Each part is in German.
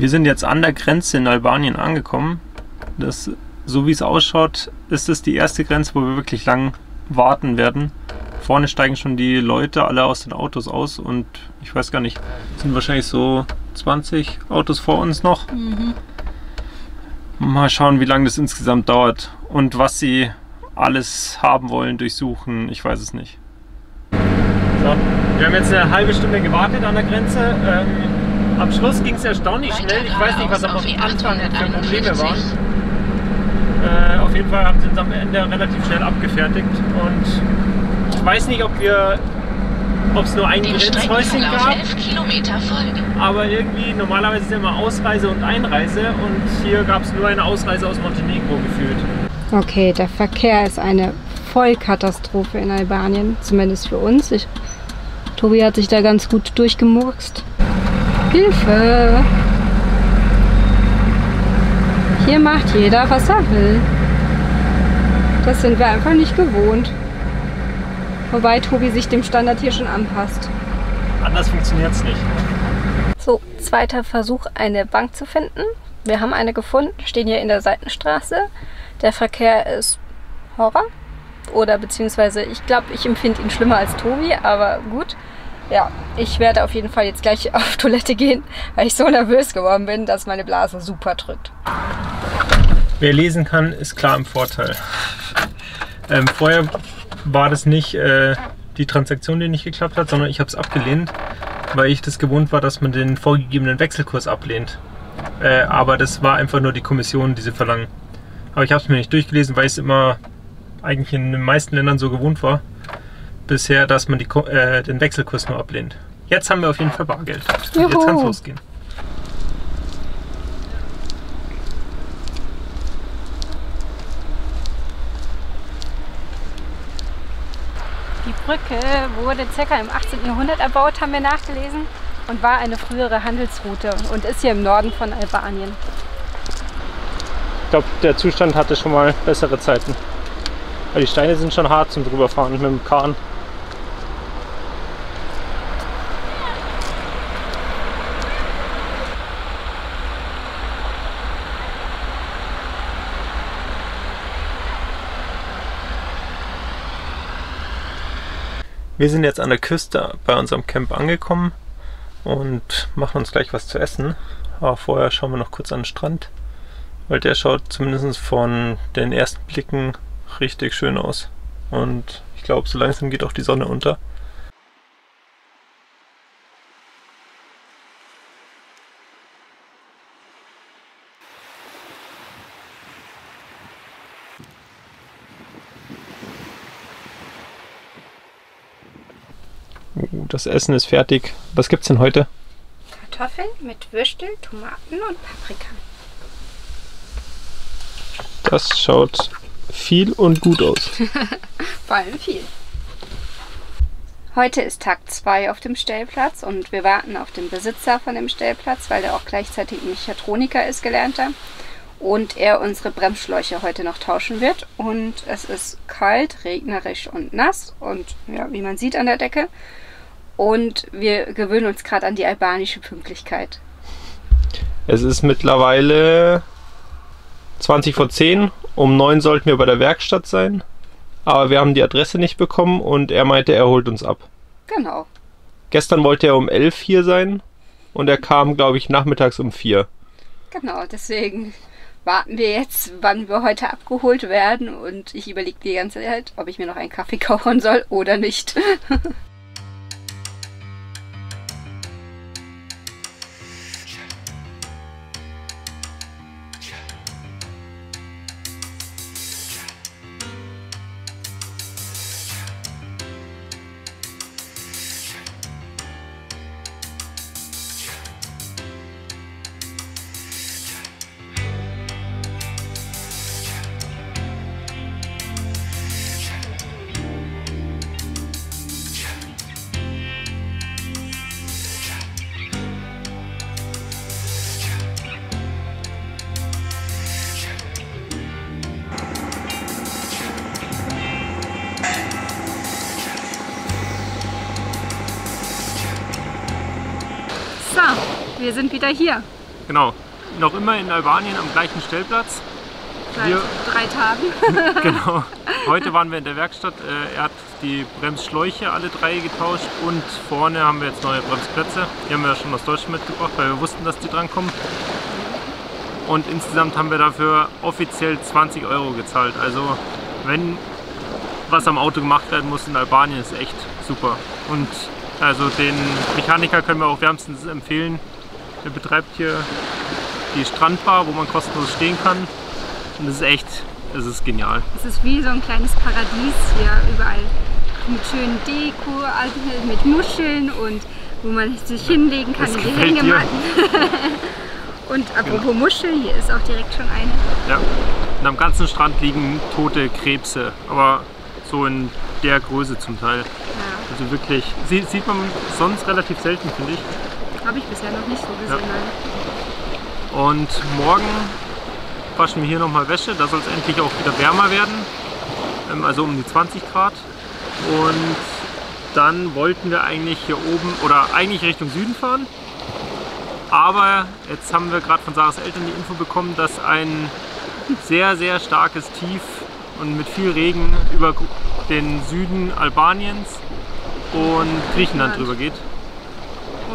Wir sind jetzt an der Grenze in Albanien angekommen. So wie es ausschaut, ist es die erste Grenze, wo wir wirklich lang warten werden. Vorne steigen schon die Leute alle aus den Autos aus und ich weiß gar nicht, sind wahrscheinlich so 20 Autos vor uns noch. Mal schauen, wie lange das insgesamt dauert und was sie alles haben wollen, durchsuchen, ich weiß es nicht. So, wir haben jetzt eine halbe Stunde gewartet an der Grenze. Am Schluss ging es erstaunlich schnell. Ich weiß nicht, was am Anfang für Probleme waren. Auf jeden Fall haben sie uns am Ende relativ schnell abgefertigt. Und ich weiß nicht, ob es nur ein Grenzhäuschen gab. Aber irgendwie, normalerweise ist ja immer Ausreise und Einreise. Und hier gab es nur eine Ausreise aus Montenegro gefühlt. Okay, der Verkehr ist eine Vollkatastrophe in Albanien. Zumindest für uns. Tobi hat sich da ganz gut durchgemurkst. Hilfe! Hier macht jeder, was er will. Das sind wir einfach nicht gewohnt. Wobei Tobi sich dem Standard hier schon anpasst. Anders funktioniert es nicht. So, zweiter Versuch, eine Bank zu finden. Wir haben eine gefunden, stehen hier in der Seitenstraße. Der Verkehr ist Horror. Oder beziehungsweise, ich glaube, ich empfinde ihn schlimmer als Tobi, aber gut. Ja, ich werde auf jeden Fall jetzt gleich auf Toilette gehen, weil ich so nervös geworden bin, dass meine Blase super drückt. Wer lesen kann, ist klar im Vorteil. Vorher war das nicht die Transaktion, die nicht geklappt hat, sondern ich habe es abgelehnt, weil ich das gewohnt war, dass man den vorgegebenen Wechselkurs ablehnt. Aber das war einfach nur die Kommission, die sie verlangen. Aber ich habe es mir nicht durchgelesen, weil es immer eigentlich in den meisten Ländern so gewohnt war bisher, dass man den Wechselkurs nur ablehnt. Jetzt haben wir auf jeden Fall Bargeld. Juhu. Jetzt kann es losgehen. Die Brücke wurde ca. im 18. Jahrhundert erbaut, haben wir nachgelesen, und war eine frühere Handelsroute und ist hier im Norden von Albanien. Ich glaube, der Zustand hatte schon mal bessere Zeiten. Weil die Steine sind schon hart zum drüberfahren mit dem Kahn. Wir sind jetzt an der Küste bei unserem Camp angekommen und machen uns gleich was zu essen. Aber vorher schauen wir noch kurz an den Strand, weil der schaut zumindest von den ersten Blicken richtig schön aus. Und ich glaube, so langsam geht auch die Sonne unter. Das Essen ist fertig. Was gibt's denn heute? Kartoffeln mit Würstel, Tomaten und Paprika. Das schaut viel und gut aus. Vor allem viel. Heute ist Tag 2 auf dem Stellplatz und wir warten auf den Besitzer von dem Stellplatz, weil der auch gleichzeitig Mechatroniker ist, gelernter. Und er unsere Bremsschläuche heute noch tauschen wird. Und es ist kalt, regnerisch und nass und ja, wie man sieht an der Decke. Und wir gewöhnen uns gerade an die albanische Pünktlichkeit. Es ist mittlerweile 20 vor 10. Um 9 sollten wir bei der Werkstatt sein. Aber wir haben die Adresse nicht bekommen und er meinte, er holt uns ab. Genau. Gestern wollte er um 11 hier sein und er kam, glaube ich, nachmittags um 4. Genau, deswegen warten wir jetzt, wann wir heute abgeholt werden. Und ich überlege die ganze Zeit, ob ich mir noch einen Kaffee kochen soll oder nicht. So, wir sind wieder hier. Genau. Noch immer in Albanien am gleichen Stellplatz. Seit 3 Tagen. Genau. Heute waren wir in der Werkstatt. Er hat die Bremsschläuche alle 3 getauscht und vorne haben wir jetzt neue Bremsklötze. Die haben wir ja schon aus Deutschland mitgebracht, weil wir wussten, dass die drankommen. Und insgesamt haben wir dafür offiziell 20 € gezahlt. Also wenn was am Auto gemacht werden muss in Albanien, ist echt super. Und also den Mechaniker können wir auch wärmstens empfehlen. Er betreibt hier die Strandbar, wo man kostenlos stehen kann. Und das ist echt, es ist genial. Es ist wie so ein kleines Paradies hier, überall mit schönen Deko, mit Muscheln und wo man sich hinlegen kann in die Hängematten. Und apropos Muscheln, hier ist auch direkt schon eine. Ja, und am ganzen Strand liegen tote Krebse, aber so in der Größe zum Teil. Ja. Also wirklich, sieht man sonst relativ selten, finde ich. Habe ich bisher noch nicht so gesehen. Ja. Und morgen waschen wir hier nochmal Wäsche, da soll es endlich auch wieder wärmer werden, also um die 20 Grad. Und dann wollten wir eigentlich hier oben, oder eigentlich Richtung Süden fahren. Aber jetzt haben wir gerade von Sarahs Eltern die Info bekommen, dass ein sehr, sehr starkes Tief und mit viel Regen über den Süden Albaniens und Griechenland drüber geht.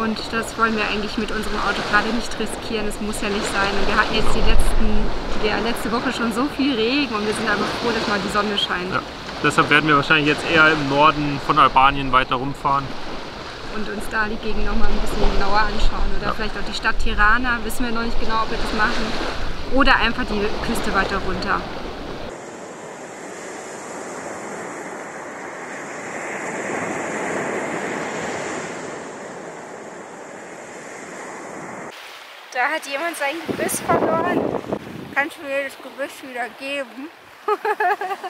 Und das wollen wir eigentlich mit unserem Auto gerade nicht riskieren, das muss ja nicht sein. Und wir hatten jetzt letzte Woche schon so viel Regen und wir sind einfach froh, dass mal die Sonne scheint. Ja. Deshalb werden wir wahrscheinlich jetzt eher im Norden von Albanien weiter rumfahren. Und uns da die Gegend noch mal ein bisschen genauer anschauen. Oder vielleicht auch die Stadt Tirana, wissen wir noch nicht genau, ob wir das machen. Oder einfach die Küste weiter runter. Da hat jemand sein Gebiss verloren. Kannst du mir das Gebiss wieder geben?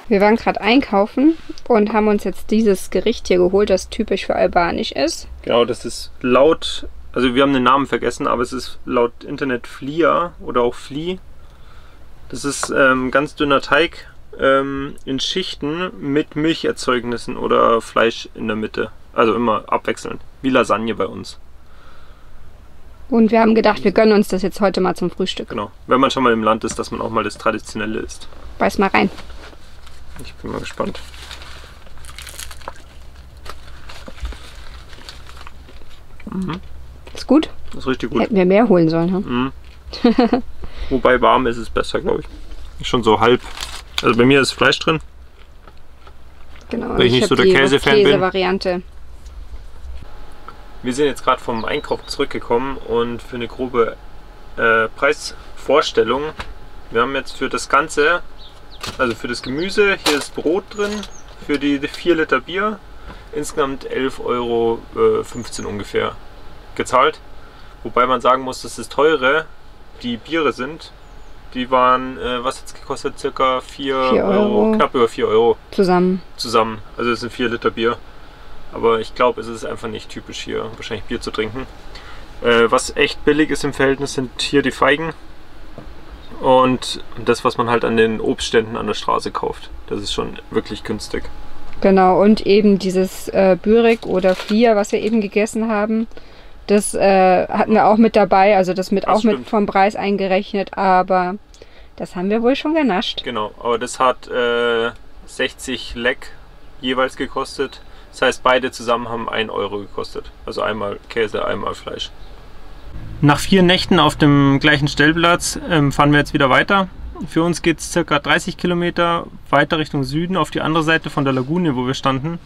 Wir waren gerade einkaufen und haben uns jetzt dieses Gericht hier geholt, das typisch für Albanisch ist. Genau, das ist laut, also wir haben den Namen vergessen, aber es ist laut Internet Flia oder auch Fli. Das ist ganz dünner Teig in Schichten mit Milcherzeugnissen oder Fleisch in der Mitte. Also immer abwechselnd, wie Lasagne bei uns. Und wir haben gedacht, wir gönnen uns das jetzt heute mal zum Frühstück. Genau, wenn man schon mal im Land ist, dass man auch mal das Traditionelle isst. Beiß mal rein. Ich bin mal gespannt. Mhm. Ist gut? Das ist richtig gut. Hätten wir mehr holen sollen. Hm? Mhm. Wobei warm ist es besser, glaube ich. Schon so halb. Also bei mir ist Fleisch drin. Genau, weil ich nicht so der Käse-Fan bin. Käse-Variante. Wir sind jetzt gerade vom Einkaufen zurückgekommen und für eine grobe Preisvorstellung. Wir haben jetzt für das Ganze, also für das Gemüse, hier ist Brot drin, für die 4 Liter Bier, insgesamt 11,15 € ungefähr gezahlt. Wobei man sagen muss, dass das teure die Biere sind. Die waren, was hat es gekostet? Circa 4 €, knapp über 4 € zusammen. Also es sind 4 Liter Bier. Aber ich glaube, es ist einfach nicht typisch hier, wahrscheinlich Bier zu trinken. Was echt billig ist im Verhältnis, sind hier die Feigen. Und das, was man halt an den Obstständen an der Straße kauft. Das ist schon wirklich günstig. Genau, und eben dieses Börek oder Flia, was wir eben gegessen haben, das hatten wir auch mit dabei. Also das mit mit vom Preis eingerechnet, aber das haben wir wohl schon genascht. Genau, aber das hat 60 Lek jeweils gekostet. Das heißt, beide zusammen haben 1 € gekostet. Also einmal Käse, einmal Fleisch. Nach 4 Nächten auf dem gleichen Stellplatz fahren wir jetzt wieder weiter. Für uns geht es ca. 30 Kilometer weiter Richtung Süden auf die andere Seite von der Lagune, wo wir standen.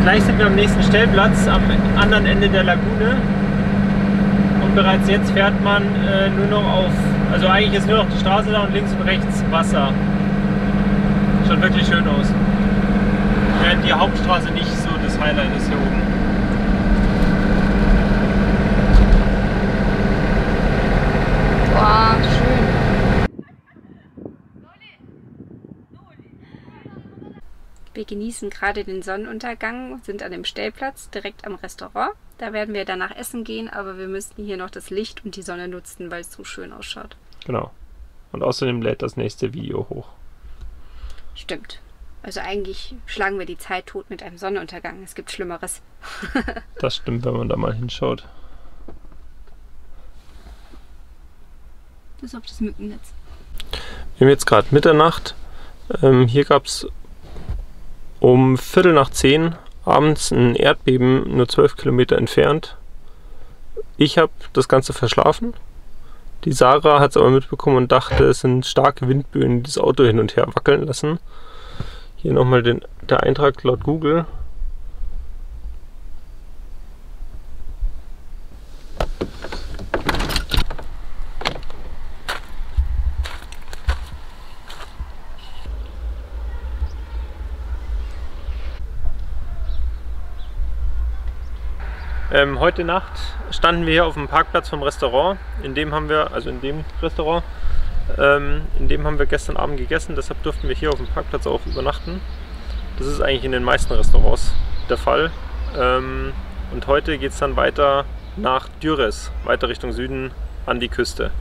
Gleich sind wir am nächsten Stellplatz am anderen Ende der Lagune. Und bereits jetzt fährt man nur noch auf, also eigentlich ist nur noch die Straße da und links und rechts Wasser. Schaut wirklich schön aus. Während die Hauptstraße nicht so das Highlight ist hier oben. Wow, schön. Wir genießen gerade den Sonnenuntergang, sind an dem Stellplatz direkt am Restaurant. Da werden wir danach essen gehen, aber wir müssten hier noch das Licht und die Sonne nutzen, weil es so schön ausschaut. Genau. Und außerdem lädt das nächste Video hoch. Stimmt. Also eigentlich schlagen wir die Zeit tot mit einem Sonnenuntergang. Es gibt Schlimmeres. Das stimmt, wenn man da mal hinschaut. bis auf das Mückennetz. Wir haben jetzt gerade Mitternacht. Hier gab es um 9:15 abends ein Erdbeben, nur 12 Kilometer entfernt. Ich habe das Ganze verschlafen. Die Sarah hat es aber mitbekommen und dachte, es sind starke Windböen, die das Auto hin und her wackeln lassen. Hier nochmal der Eintrag laut Google. Heute Nacht standen wir hier auf dem Parkplatz vom Restaurant. In dem haben wir gestern Abend gegessen, deshalb durften wir hier auf dem Parkplatz auch übernachten. Das ist eigentlich in den meisten Restaurants der Fall. Und heute geht es dann weiter nach Durrës, weiter Richtung Süden an die Küste.